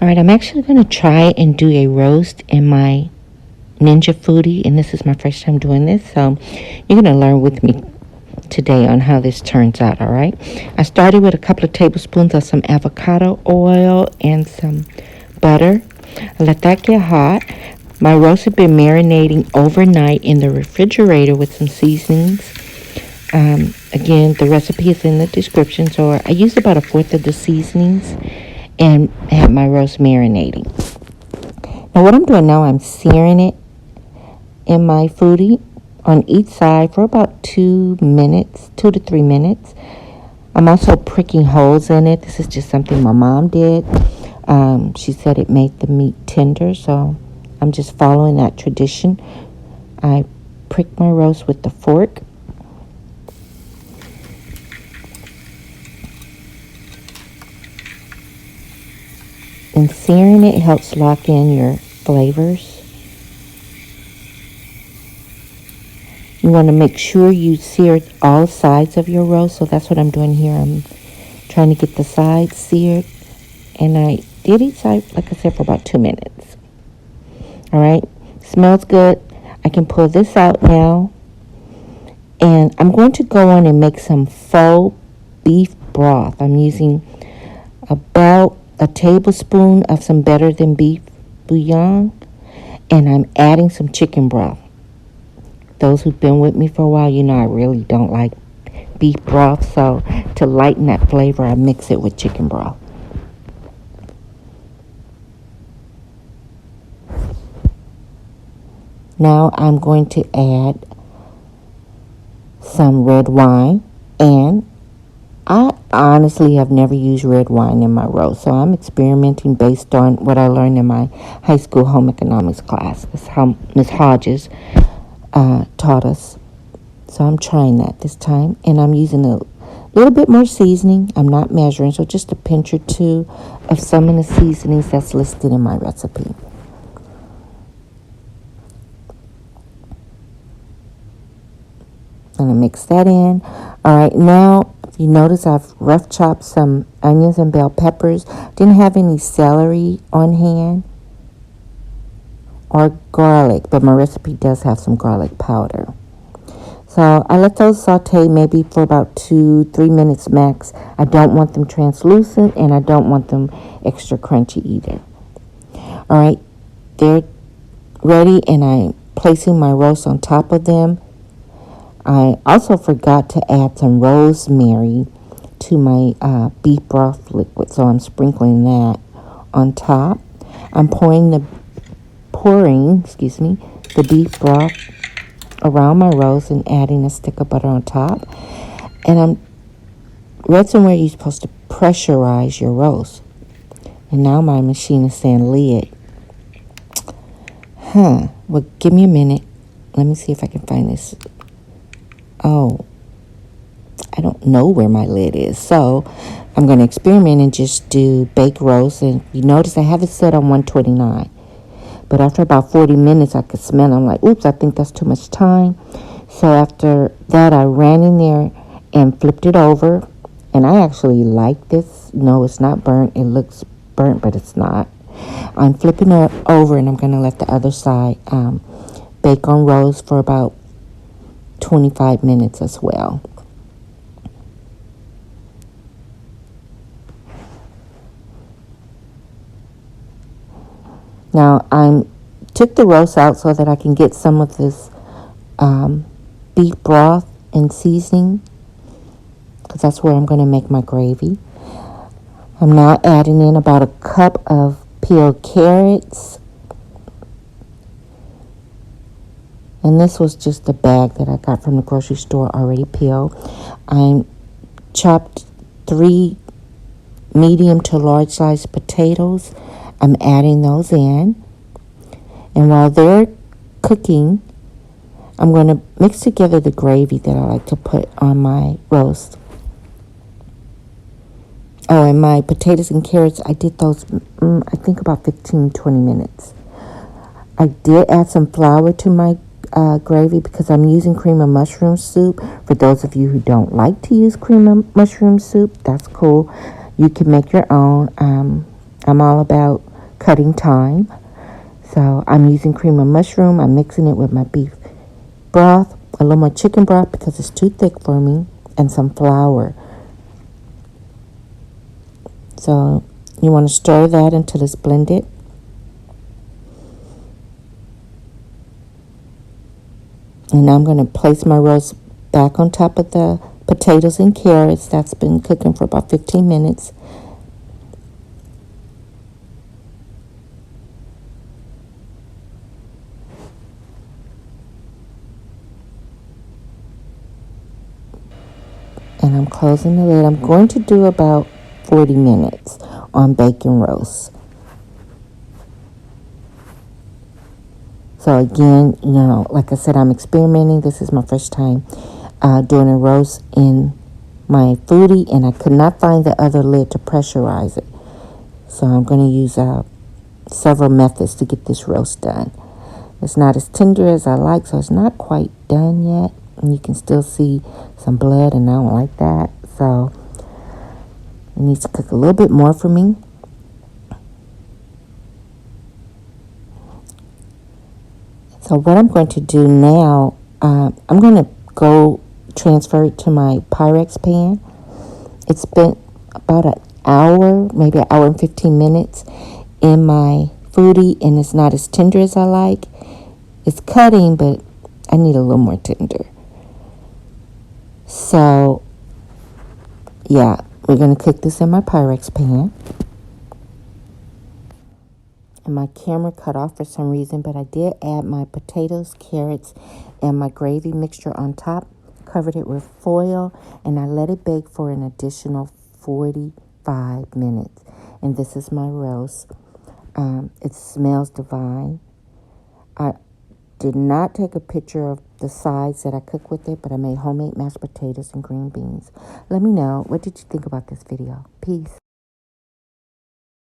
All right, I'm actually going to try and do a roast in my Ninja Foodi, and this is my first time doing this, so you're going to learn with me today on how this turns out, all right? I started with a couple of tablespoons of some avocado oil and some butter. I let that get hot. My roast had been marinating overnight in the refrigerator with some seasonings. Again, the recipe is in the description, so I used about a fourth of the seasonings and have my roast marinating. Now what I'm doing now, I'm searing it in my foodie on each side for about 2 minutes, 2 to 3 minutes. I'm also pricking holes in it. This is just something my mom did. She said it made the meat tender, so I'm just following that tradition. I prick my roast with the fork. And searing it helps lock in your flavors. You want to make sure you sear all sides of your roast, so that's what I'm doing here. I'm trying to get the sides seared, and I did each side, like I said, for about 2 minutes. All right, smells good. I can pull this out now, and I'm going to go on and make some faux beef broth. I'm using about a tablespoon of some Better Than Beef Bouillon, and I'm adding some chicken broth. Those who've been with me for a while, you know I really don't like beef broth, so to lighten that flavor, I mix it with chicken broth. Now I'm going to add some red wine, and I honestly have never used red wine in my roast, so I'm experimenting based on what I learned in my high school home economics class. That's how Miss Hodges taught us. So I'm trying that this time, and I'm using a little bit more seasoning. I'm not measuring, so just a pinch or two of some of the seasonings that's listed in my recipe. I'm going to mix that in. All right, now you notice I've rough chopped some onions and bell peppers. Didn't have any celery on hand or garlic, but my recipe does have some garlic powder. So I let those saute maybe for about 2-3 minutes max. I don't want them translucent, and I don't want them extra crunchy either. All right, they're ready, and I'm placing my roast on top of them. I also forgot to add some rosemary to my beef broth liquid, so I'm sprinkling that on top. I'm pouring the beef broth around my roast and adding a stick of butter on top. And I'm read somewhere you're supposed to pressurize your roast. And now my machine is saying lid. Well, give me a minute. Let me see if I can find this. Oh, I don't know where my lid is. So I'm going to experiment and just do baked roast. And you notice I have it set on 129. But after about 40 minutes, I could smell it. I'm like, oops, I think that's too much time. So after that, I ran in there and flipped it over. And I actually like this. No, it's not burnt. It looks burnt, but it's not. I'm flipping it over, and I'm going to let the other side bake on roast for about 25 minutes as well. Now, I took the roast out so that I can get some of this beef broth and seasoning, because that's where I'm going to make my gravy. I'm now adding in about a cup of peeled carrots. And this was just a bag that I got from the grocery store already peeled. I chopped 3 medium to large sized potatoes. I'm adding those in. And while they're cooking, I'm going to mix together the gravy that I like to put on my roast. Oh, and my potatoes and carrots, I did those, I think about 15-20 minutes. I did add some flour to my gravy because I'm using cream of mushroom soup. For those of you who don't like to use cream of mushroom soup, that's cool. You can make your own. I'm all about cutting time. So I'm using cream of mushroom. I'm mixing it with my beef broth, a little more chicken broth because it's too thick for me, and some flour. So you want to stir that until it's blended. And I'm going to place my roast back on top of the potatoes and carrots. That's been cooking for about 15 minutes. And I'm closing the lid. I'm going to do about 40 minutes on bacon roast. So again, like I said, I'm experimenting. This is my first time doing a roast in my foodie, and I could not find the other lid to pressurize it. So I'm going to use several methods to get this roast done. It's not as tender as I like, so it's not quite done yet. And you can still see some blood, and I don't like that. So it needs to cook a little bit more for me. So what I'm going to do now, I'm going to go transfer it to my Pyrex pan. It's spent about an hour, maybe an hour and 15 minutes in my foodie, and it's not as tender as I like. It's cutting, but I need a little more tender. So, yeah, we're going to cook this in my Pyrex pan. And my camera cut off for some reason, but I did add my potatoes, carrots, and my gravy mixture on top. Covered it with foil, and I let it bake for an additional 45 minutes. And this is my roast. It smells divine. I did not take a picture of the sides that I cook with it, but I made homemade mashed potatoes and green beans. Let me know, what did you think about this video? Peace.